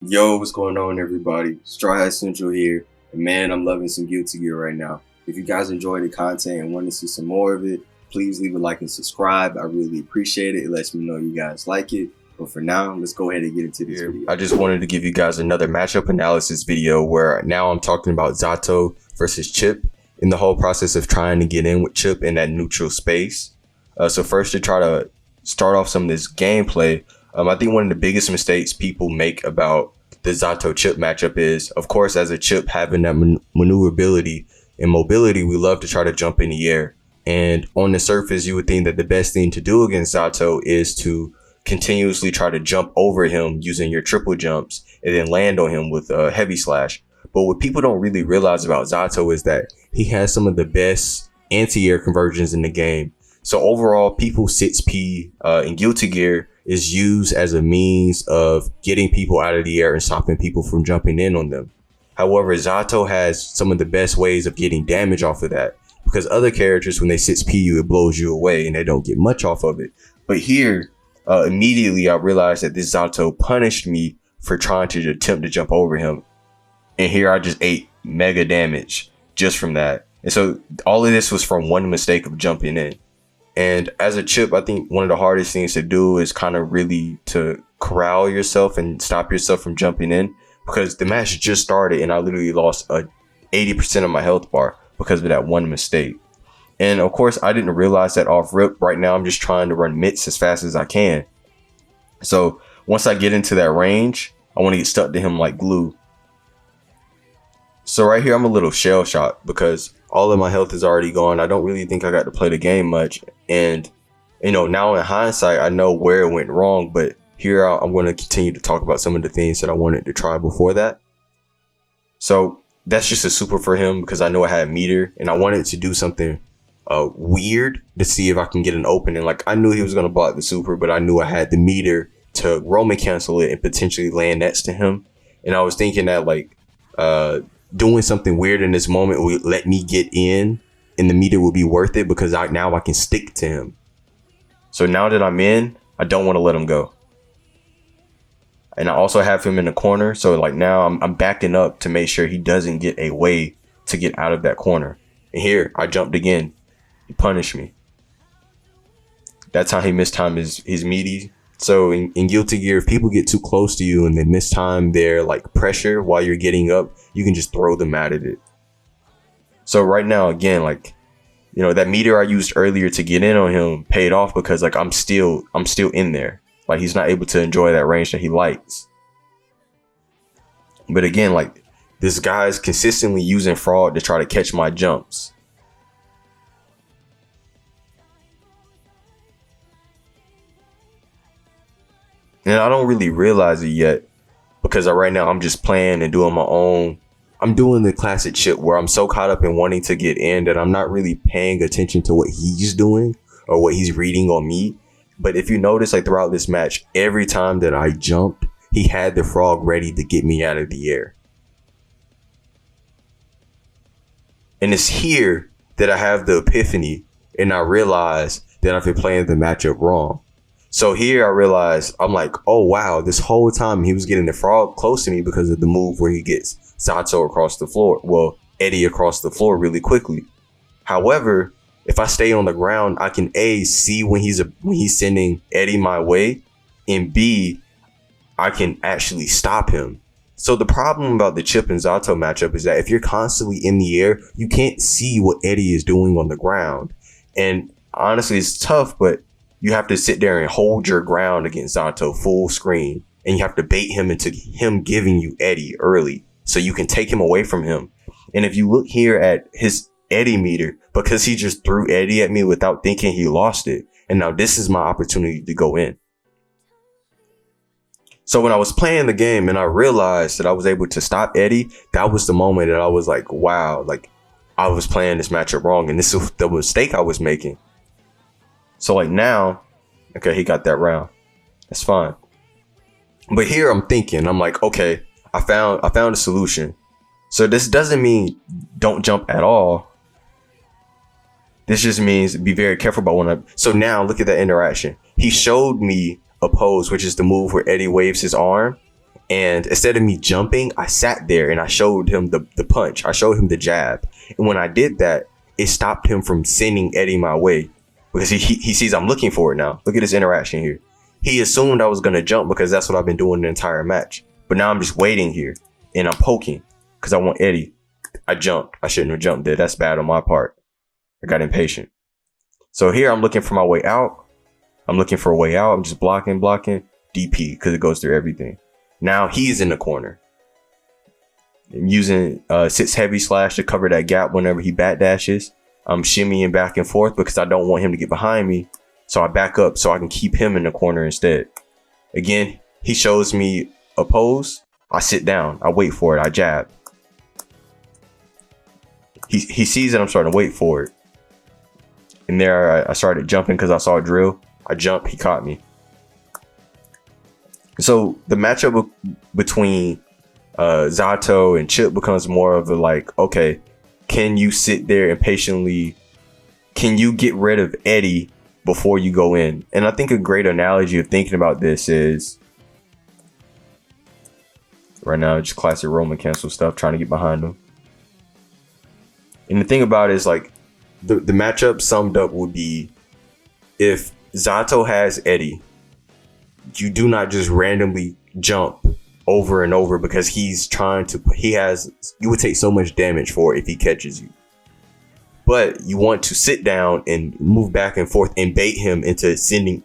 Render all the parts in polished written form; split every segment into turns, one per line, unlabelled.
Yo, what's going on, everybody? Straw Hat Central here, and man, I'm loving some Guilty Gear right now. If you guys enjoy the content and want to see some more of it, please leave a like and subscribe. I really appreciate it. It lets me know you guys like it. But for now, let's go ahead and get into this video. I just wanted to give you guys another matchup analysis video where now I'm talking about Zato versus Chipp in the whole process of trying to get in with Chipp in that neutral space. So first, to try to start off some of this gameplay, I think one of the biggest mistakes people make about the Zato Chipp matchup is, of course, as a Chipp having that maneuverability and mobility, we love to try to jump in the air. And on the surface, you would think that the best thing to do against Zato is to continuously try to jump over him using your triple jumps and then land on him with a heavy slash. But what people don't really realize about Zato is that he has some of the best anti-air conversions in the game. So overall, people 6P in Guilty Gear is used as a means of getting people out of the air and stopping people from jumping in on them. However, Zato has some of the best ways of getting damage off of that, because other characters, when they 6P you, it blows you away and they don't get much off of it. But here, immediately I realized that this Zato punished me for trying to attempt to jump over him. And here I just ate mega damage just from that. And so all of this was from one mistake of jumping in. And as a Chipp, I think one of the hardest things to do is kind of really to corral yourself and stop yourself from jumping in, because the match just started and I literally lost 80% of my health bar because of that one mistake. And of course, I didn't realize that off rip. Right now, I'm just trying to run mitts as fast as I can. So once I get into that range, I want to get stuck to him like glue. So right here, I'm a little shell shocked because all of my health is already gone. I don't really think I got to play the game much. And, you know, now in hindsight, I know where it went wrong. But here I'm going to continue to talk about some of the things that I wanted to try before that. So that's just a super for him because I know I had meter and I wanted to do something weird to see if I can get an opening. Like, I knew he was going to block the super, but I knew I had the meter to Roman cancel it and potentially land next to him. And I was thinking that, like, doing something weird in this moment would let me get in and the meter would be worth it, because now I can stick to him. So now that I'm in, I don't want to let him go. And I also have him in the corner. So like now I'm backing up to make sure he doesn't get a way to get out of that corner. And here I jumped again. He punished me. That's how he mistimed his meaty. So in Guilty Gear, if people get too close to you and they mistime their like pressure while you're getting up, you can just throw them out of it. So right now, again, like, you know, that meter I used earlier to get in on him paid off, because like I'm still in there. Like, he's not able to enjoy that range that he likes. But again, like, this guy's consistently using fraud to try to catch my jumps. And I don't really realize it yet, because right now I'm just playing and doing my own. I'm doing the classic shit where I'm so caught up in wanting to get in that I'm not really paying attention to what he's doing or what he's reading on me. But if you notice, like, throughout this match, every time that I jumped, he had the frog ready to get me out of the air. And it's here that I have the epiphany and I realize that I've been playing the matchup wrong. So here I realized, I'm like, oh wow, this whole time he was getting the frog close to me because of the move where he gets Zato across the floor. Well, Eddie across the floor really quickly. However, if I stay on the ground, I can A, see when he's sending Eddie my way, and B, I can actually stop him. So the problem about the Chipp and Zato matchup is that if you're constantly in the air, you can't see what Eddie is doing on the ground. And honestly, it's tough, but you have to sit there and hold your ground against Zato full screen, and you have to bait him into him giving you Eddie early so you can take him away from him. And if you look here at his Eddie meter, because he just threw Eddie at me without thinking, he lost it. And now this is my opportunity to go in. So when I was playing the game and I realized that I was able to stop Eddie, that was the moment that I was like, wow, like, I was playing this matchup wrong, and this is the mistake I was making. So like now, okay, he got that round. That's fine. But here I'm thinking, I'm like, okay, I found a solution. So this doesn't mean don't jump at all. This just means be very careful about when I. So now look at that interaction. He showed me a pose, which is the move where Eddie waves his arm. And instead of me jumping, I sat there and I showed him the punch. I showed him the jab. And when I did that, it stopped him from sending Eddie my way, because he sees I'm looking for it now. Look at this interaction here. He assumed I was going to jump because that's what I've been doing the entire match. But now I'm just waiting here and I'm poking because I want Eddie. I jumped. I shouldn't have jumped there. That's bad on my part. I got impatient. So here I'm looking for my way out. I'm looking for a way out. I'm just blocking, DP, because it goes through everything. Now he's in the corner. I'm using sits heavy slash to cover that gap whenever he bat dashes. I'm shimmying back and forth because I don't want him to get behind me. So I back up so I can keep him in the corner instead. Again, he shows me a pose. I sit down. I wait for it. I jab. He sees that I'm starting to wait for it. And there I started jumping because I saw a drill. I jumped. He caught me. So the matchup between Zato and Chipp becomes more of a like, okay, can you sit there and patiently, can you get rid of Eddie before you go in? And I think a great analogy of thinking about this is, right now, just classic Roman cancel stuff, trying to get behind him. And the thing about it is, like, the matchup summed up would be, if Zato has Eddie, you do not just randomly jump over and over because he's trying to, you would take so much damage for it if he catches you. But you want to sit down and move back and forth and bait him into sending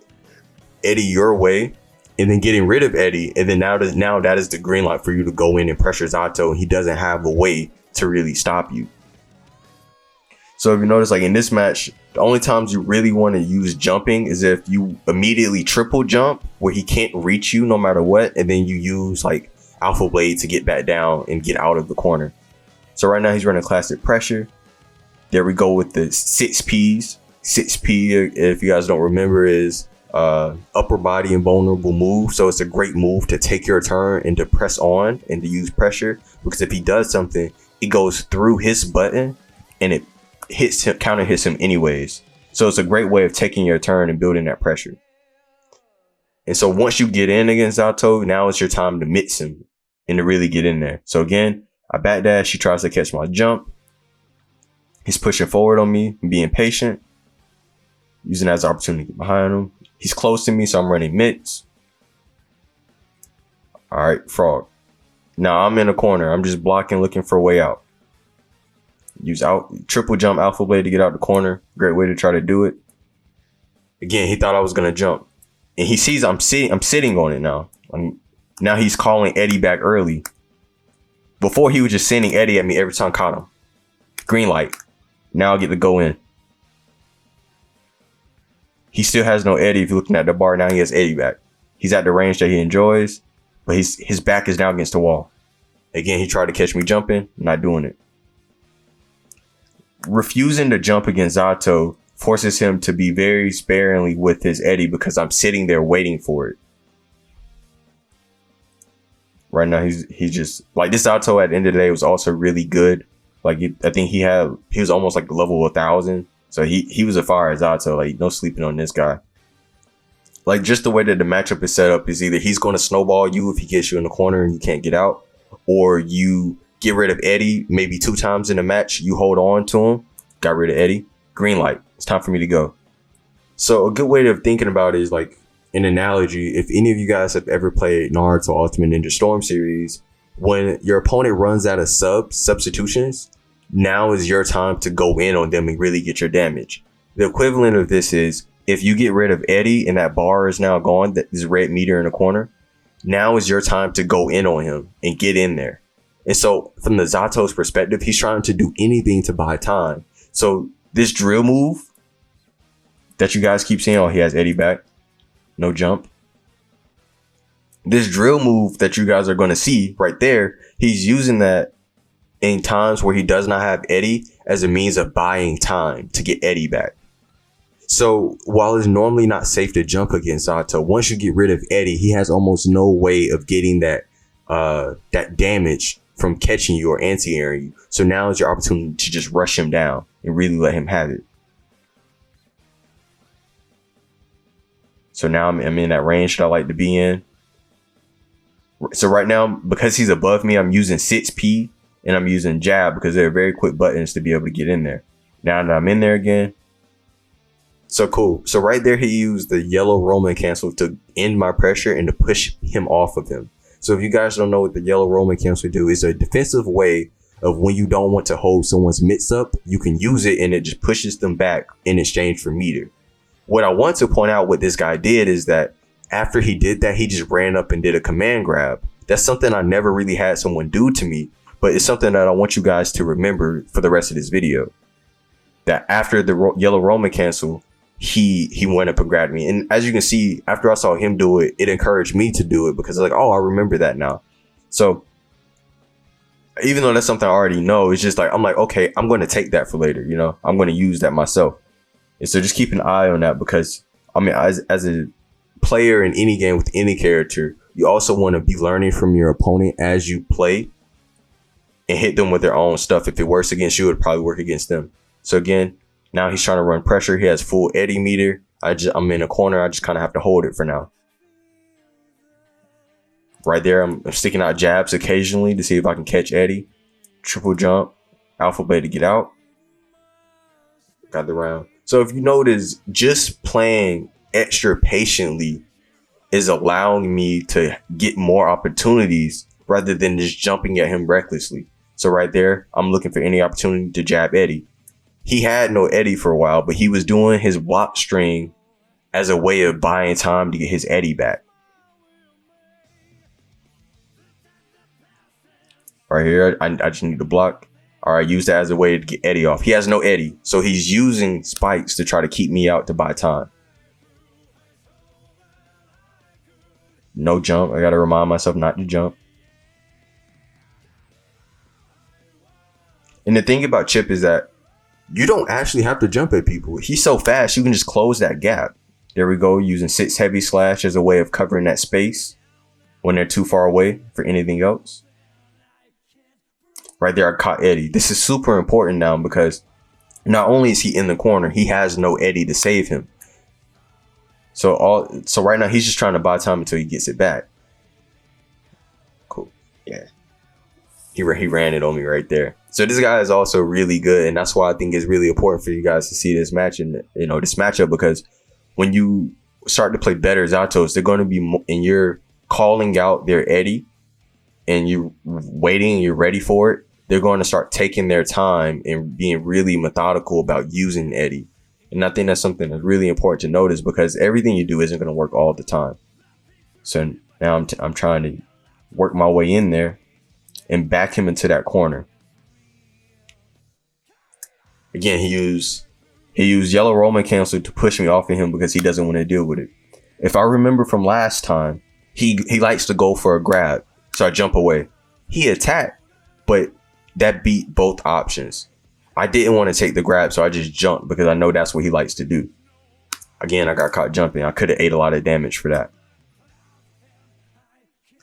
Eddie your way and then getting rid of Eddie. And then now that is the green light for you to go in and pressure Zato, and he doesn't have a way to really stop you. So if you notice, like in this match, the only times you really want to use jumping is if you immediately triple jump where he can't reach you no matter what. And then you use like Alpha Blade to get back down and get out of the corner. So right now he's running classic pressure. There we go with the 6Ps. 6P, if you guys don't remember, is upper body invulnerable move. So it's a great move to take your turn and to press on and to use pressure, because if he does something, it goes through his button and it hits him, counter hits him anyways. So it's a great way of taking your turn and building that pressure. And so once you get in against Zato, now it's your time to mix him and to really get in there. So again, I backdash. He tries to catch my jump. He's pushing forward on me, being patient, using that as an opportunity to get behind him. He's close to me, so I'm running mix. All right, frog. Now I'm in a corner. I'm just blocking, looking for a way out. Use triple jump Alpha Blade to get out the corner. Great way to try to do it. Again, he thought I was gonna jump, and he sees I'm sitting on it now. Now he's calling Eddie back early. Before he was just sending Eddie at me every time I caught him. Green light. Now I get to go in. He still has no Eddie. If you're looking at the bar, now he has Eddie back. He's at the range that he enjoys, but his back is now against the wall. Again, he tried to catch me jumping, not doing it. Refusing to jump against Zato forces him to be very sparingly with his Eddie because I'm sitting there waiting for it. Right now, he's just like, this Zato at the end of the day was also really good. Like, I think he was almost like level 1,000. So he was a fire Zato. Like, no sleeping on this guy. Like, just the way that the matchup is set up is either he's going to snowball you if he gets you in the corner and you can't get out, or you get rid of Eddie maybe 2 times in a match. You hold on to him, got rid of Eddie. Green light. It's time for me to go. So a good way of thinking about it is like an analogy. If any of you guys have ever played Naruto Ultimate Ninja Storm series, when your opponent runs out of substitutions, now is your time to go in on them and really get your damage. The equivalent of this is if you get rid of Eddie and that bar is now gone, that is red meter in the corner, now is your time to go in on him and get in there. And so from the Zato's perspective, he's trying to do anything to buy time. So this drill move that you guys keep seeing, oh, he has Eddie back, no jump. This drill move that you guys are going to see right there, he's using that in times where he does not have Eddie as a means of buying time to get Eddie back. So while it's normally not safe to jump against Zato, once you get rid of Eddie, he has almost no way of getting that damage from catching you or anti-airing you. So now is your opportunity to just rush him down and really let him have it. So now I'm in that range that I like to be in.
So right now, because he's above me, I'm using 6P and I'm using jab because they're very quick buttons to be able to get in there. Now that I'm in there again. So cool. So right there, he used the yellow Roman cancel to end my pressure and to push him off of him. So if you guys don't know what the yellow Roman cancel do, it's a defensive way of when you don't want to hold someone's mitts up, you can use it and it just pushes them back in exchange for meter. What I want to point out what this guy did is that after he did that, he just ran up and did a command grab. That's something I never really had someone do to me, but it's something that I want you guys to remember for the rest of this video. That after the yellow Roman cancel, he went up and grabbed me. And as you can see, after I saw him do it, it encouraged me to do it because like, oh, I remember that now. So even though that's something I already know, it's just like, I'm like, okay, I'm going to take that for later. You know, I'm going to use that myself. And so just keep an eye on that because I mean, as a player in any game with any character, you also want to be learning from your opponent as you play and hit them with their own stuff. If it works against you, it'd probably work against them. So again, now he's trying to run pressure. He has full Eddie meter. I'm in a corner. I just kind of have to hold it for now. Right there, I'm sticking out jabs occasionally to see if I can catch Eddie. Triple jump, alpha beta get out. Got the round. So if you notice, just playing extra patiently is allowing me to get more opportunities rather than just jumping at him recklessly. So right there, I'm looking for any opportunity to jab Eddie. He had no Eddie for a while, but he was doing his block string as a way of buying time to get his Eddie back. Right here, I just need to block. All right, use that as a way to get Eddie off. He has no Eddie, so he's using spikes to try to keep me out to buy time. No jump. I got to remind myself not to jump. And the thing about Chipp is that you don't actually have to jump at people. He's so fast, you can just close that gap. There we go, using 6 heavy slash as a way of covering that space when they're too far away for anything else. Right there, I caught Eddie. This is super important now because not only is he in the corner, he has no Eddie to save him. So right now he's just trying to buy time until he gets it back. Cool. Yeah. He ran it on me right there. So this guy is also really good, and that's why I think it's really important for you guys to see this match and this matchup, because when you start to play better Zatos, they're going to be and you're calling out their Eddie and you're waiting and you're ready for it. They're going to start taking their time and being really methodical about using Eddie. And I think that's something that's really important to notice because everything you do isn't going to work all the time. So now I'm trying to work my way in there and back him into that corner. Again, he used yellow Roman cancel to push me off of him because he doesn't want to deal with it. If I remember from last time, he likes to go for a grab. So I jump away. He attacked, but that beat both options. I didn't want to take the grab, so I just jumped because I know that's what he likes to do. Again, I got caught jumping. I could have ate a lot of damage for that.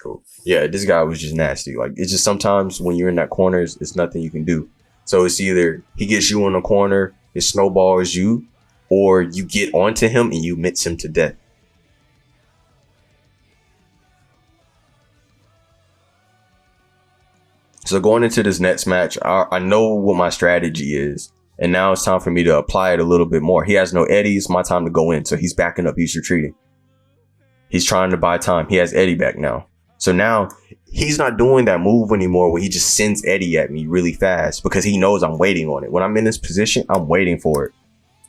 Cool. Yeah, this guy was just nasty. Like, it's just sometimes when you're in that corner, it's nothing you can do. So it's either he gets you in the corner, it snowballs you, or you get onto him and you mitts him to death. So going into this next match, I know what my strategy is. And now it's time for me to apply it a little bit more. He has no Eddie. It's my time to go in. So he's backing up. He's retreating. He's trying to buy time. He has Eddie back now. So now he's not doing that move anymore where he just sends Eddie at me really fast because he knows I'm waiting on it. When I'm in this position, I'm waiting for it.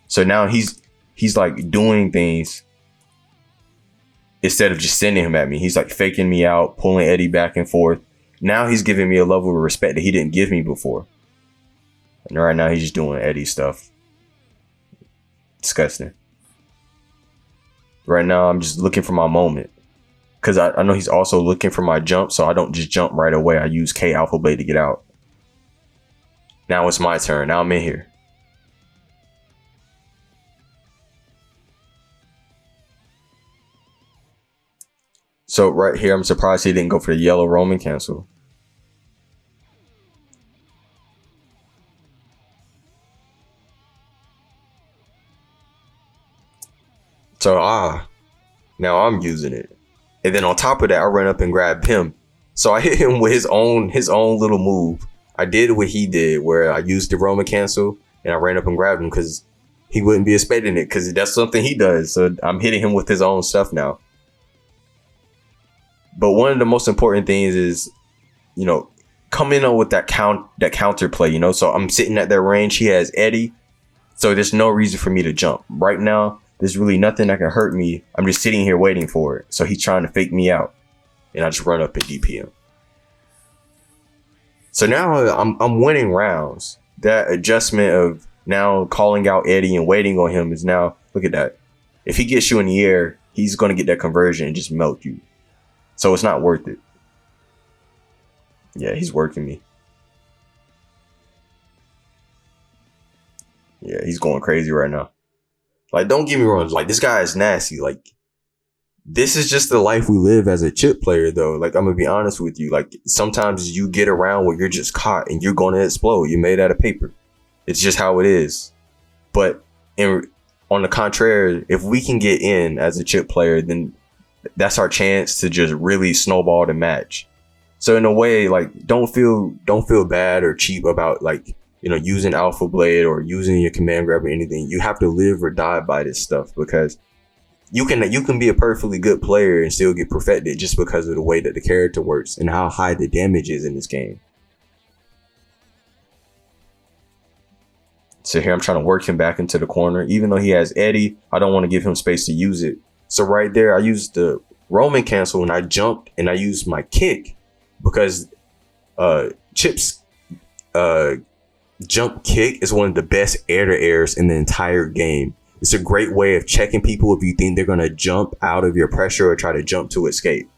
So now he's like doing things instead of just sending him at me. He's like faking me out, pulling Eddie back and forth. Now he's giving me a level of respect that he didn't give me before. And right now he's just doing Eddie stuff. Disgusting. Right now I'm just looking for my moment. Because I know he's also looking for my jump, so I don't just jump right away. I use K alpha blade to get out. Now it's my turn. Now I'm in here. So right here, I'm surprised he didn't go for the yellow Roman cancel. So now I'm using it. And then on top of that, I run up and grab him. So I hit him with his own little move. I did what he did, where I used the Roman cancel and I ran up and grabbed him because he wouldn't be expecting it, because that's something he does. So I'm hitting him with his own stuff now. But one of the most important things is, you know, coming on with that counter play, you know. So I'm sitting at that range. He has Eddie. So there's no reason for me to jump. Right now, there's really nothing that can hurt me. I'm just sitting here waiting for it. So he's trying to fake me out. And I just run up and DP him. So now I'm winning rounds. That adjustment of now calling out Eddie and waiting on him is now, look at that. If he gets you in the air, he's going to get that conversion and just melt you. So it's not worth it. Yeah, he's working me. Yeah, he's going crazy right now. Like, don't get me wrong. Like, this guy is nasty. Like, this is just the life we live as a Chipp player, though. Like, I'm going to be honest with you. Like, sometimes you get around where you're just caught and you're going to explode. You're made out of paper. It's just how it is. But on the contrary, if we can get in as a Chipp player, then that's our chance to just really snowball the match. So in a way, like, don't feel bad or cheap about, like, you know, using Alpha Blade or using your command grab or anything. You have to live or die by this stuff, because you can be a perfectly good player and still get perfected just because of the way that the character works and how high the damage is in this game. So here I'm trying to work him back into the corner. Even though he has Eddie, I don't want to give him space to use it. So right there, I used the Roman cancel and I jumped and I used my kick, because Chipp's jump kick is one of the best air-to-airs in the entire game. It's a great way of checking people if you think they're going to jump out of your pressure or try to jump to escape.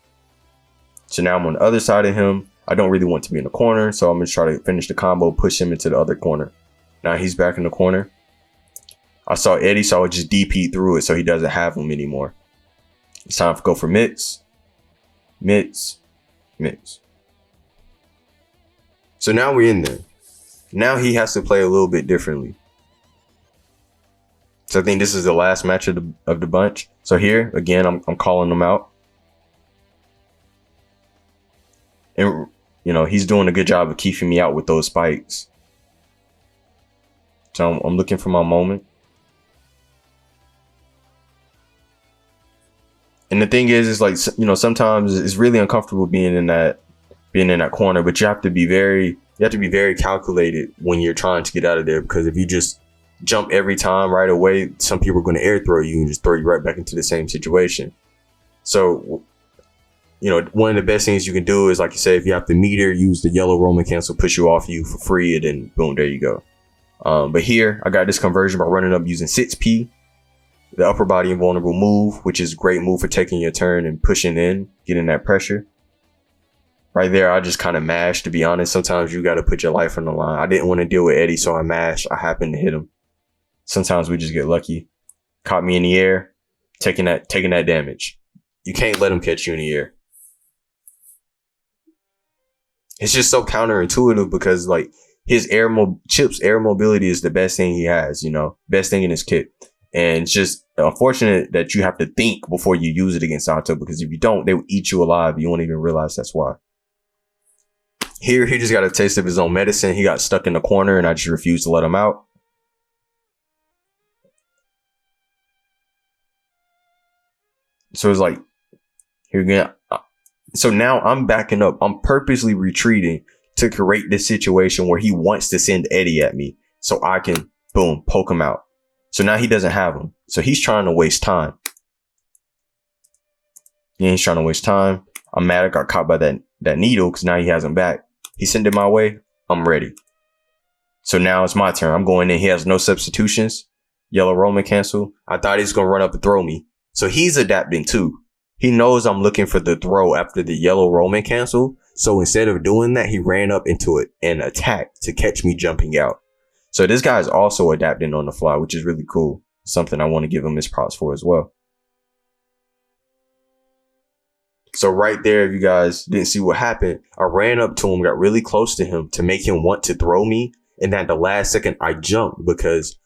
So now I'm on the other side of him. I don't really want to be in the corner, so I'm going to try to finish the combo, push him into the other corner. Now he's back in the corner. I saw Eddie, so I would just DP through it so he doesn't have him anymore. It's time to go for mitts. Mitts. Mitts. So now we're in there. Now he has to play a little bit differently. So I think this is the last match of the bunch. So here, again, I'm calling him out. And, you know, he's doing a good job of keeping me out with those spikes. So I'm looking for my moment. And the thing is like, you know, sometimes it's really uncomfortable being in that corner, but you have to be very calculated when you're trying to get out of there, because if you just jump every time right away, some people are going to air throw you and just throw you right back into the same situation. So, you know, one of the best things you can do is, like you said, if you have the meter, use the yellow Roman cancel, push you off you for free, and then boom, there you go. But here I got this conversion by running up using 6P, the upper body invulnerable move, which is a great move for taking your turn and pushing in, getting that pressure. Right there, I just kind of mashed, to be honest. Sometimes you got to put your life on the line. I didn't want to deal with Eddie, so I mashed. I happened to hit him. Sometimes we just get lucky. Caught me in the air, taking that damage. You can't let him catch you in the air. It's just so counterintuitive, because like Chipp's air mobility is the best thing he has, you know, best thing in his kit. And it's just unfortunate that you have to think before you use it against Zato, because if you don't, they will eat you alive. You won't even realize that's why. Here, he just got a taste of his own medicine. He got stuck in the corner and I just refused to let him out. So it's like, here again. So now I'm backing up. I'm purposely retreating to create this situation where he wants to send Eddie at me so I can, boom, poke him out. So now he doesn't have him. So he's trying to waste time. Yeah, he's trying to waste time. I'm mad I got caught by that needle, because now he has him back. He sent it my way. I'm ready. So now it's my turn. I'm going in. He has no substitutions. Yellow Roman cancel. I thought he was going to run up and throw me. So he's adapting too. He knows I'm looking for the throw after the yellow Roman cancel. So instead of doing that, he ran up into it and attacked to catch me jumping out. So this guy is also adapting on the fly, which is really cool. Something I want to give him his props for as well. So right there, if you guys didn't see what happened, I ran up to him, got really close to him to make him want to throw me. And at the last second, I jumped, because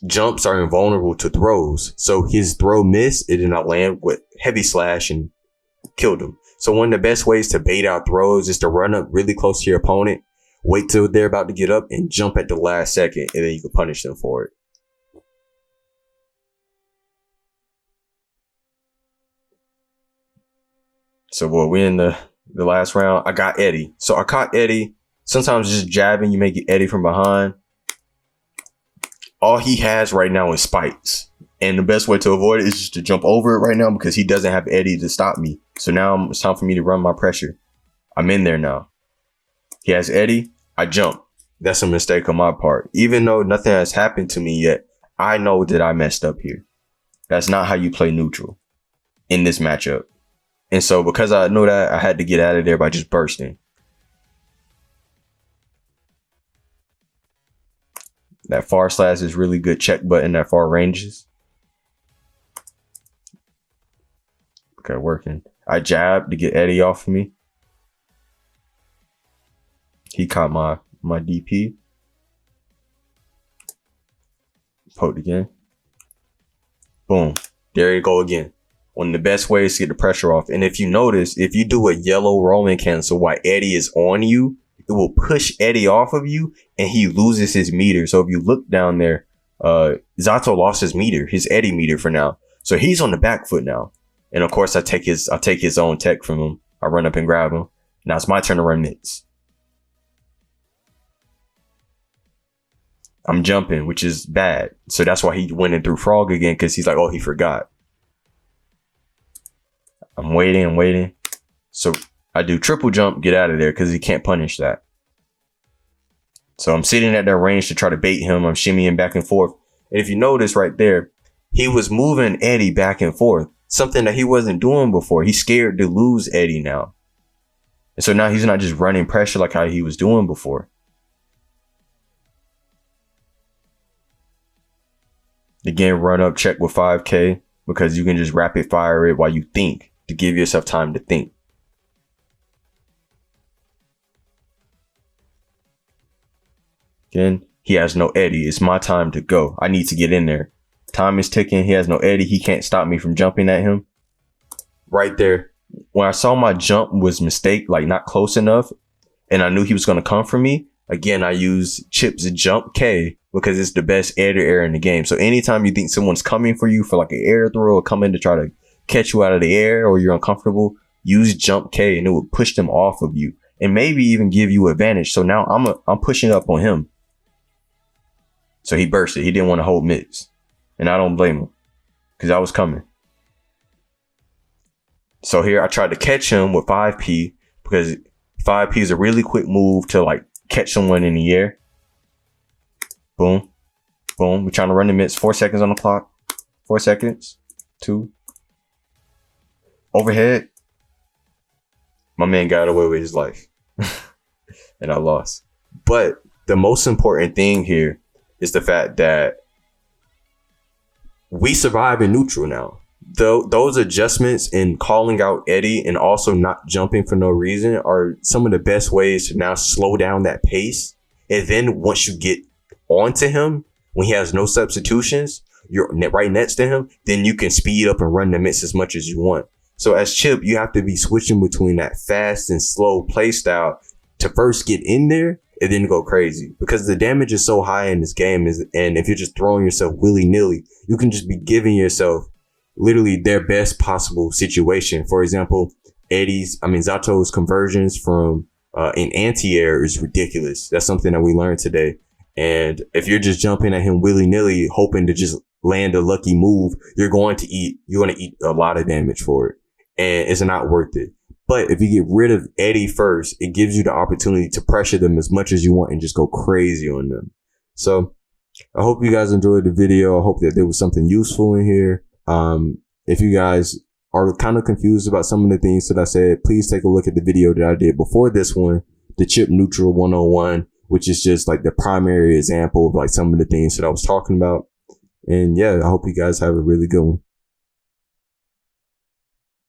jumps are invulnerable to throws. So his throw missed. It did not land with heavy slash and killed him. So one of the best ways to bait out throws is to run up really close to your opponent, wait till they're about to get up, and jump at the last second, and then you can punish them for it. So we're in the last round. I got Eddie. So I caught Eddie. Sometimes just jabbing, you may get Eddie from behind. All he has right now is spikes. And the best way to avoid it is just to jump over it right now because he doesn't have Eddie to stop me. So now it's time for me to run my pressure. I'm in there now. He has Eddie. I jump. That's a mistake on my part. Even though nothing has happened to me yet, I know that I messed up here. That's not how you play neutral in this matchup. And so because I know that, I had to get out of there by just bursting. That far slash is really good check button at far ranges. Okay, working. I jabbed to get Eddie off of me. He caught my DP. Poked again. Boom. There you go again. One of the best ways to get the pressure off. And if you notice, if you do a yellow Roman cancel while Eddie is on you, it will push Eddie off of you and he loses his meter. So if you look down there, Zato lost his meter, his Eddie meter for now. So he's on the back foot now. And of course I take his own tech from him. I run up and grab him. Now it's my turn to run mitts. I'm jumping, which is bad. So that's why he went in through Frog again, because he's like, oh, he forgot. I'm waiting. So I do triple jump, get out of there because he can't punish that. So I'm sitting at that range to try to bait him. I'm shimmying back and forth. And if you notice right there, he was moving Eddie back and forth. Something that he wasn't doing before. He's scared to lose Eddie now. And so now he's not just running pressure like how he was doing before. Again, run up, check with 5K because you can just rapid fire it while you think to give yourself time to think. Again, he has no Eddie. It's my time to go. I need to get in there. Time is ticking. He has no Eddie. He can't stop me from jumping at him. Right there. When I saw my jump was mistake, like not close enough, and I knew he was going to come for me, again, I use Chipp's jump K because it's the best air to air in the game. So anytime you think someone's coming for you for like an air throw or coming to try to catch you out of the air or you're uncomfortable, use jump K and it will push them off of you and maybe even give you advantage. So now I'm pushing up on him. So he bursted. He didn't want to hold mitts. And I don't blame him because I was coming. So here I tried to catch him with 5P because 5P is a really quick move to like catch someone in the air. Boom. Boom. We're trying to run the mitts. 4 seconds on the clock. 4 seconds. 2. Overhead. My man got away with his life. And I lost. But the most important thing here is the fact that we survive in neutral now. Those adjustments in calling out Eddie and also not jumping for no reason are some of the best ways to now slow down that pace. And then once you get onto him, when he has no substitutions, you're right next to him, then you can speed up and run the mitts as much as you want. So as Chipp, you have to be switching between that fast and slow play style to first get in there and then go crazy because the damage is so high in this game. And if you're just throwing yourself willy-nilly, you can just be giving yourself literally their best possible situation. For example, Zato's conversions from in anti-air is ridiculous. That's something that we learned today. And if you're just jumping at him willy-nilly, hoping to just land a lucky move, you're going to eat a lot of damage for it. And it's not worth it. But if you get rid of Eddie first, it gives you the opportunity to pressure them as much as you want and just go crazy on them. So I hope you guys enjoyed the video. I hope that there was something useful in here. If you guys are kind of confused about some of the things that I said, please take a look at the video that I did before this one, the Chipp Neutral 101, which is just like the primary example of like some of the things that I was talking about. And yeah, I hope you guys have a really good one.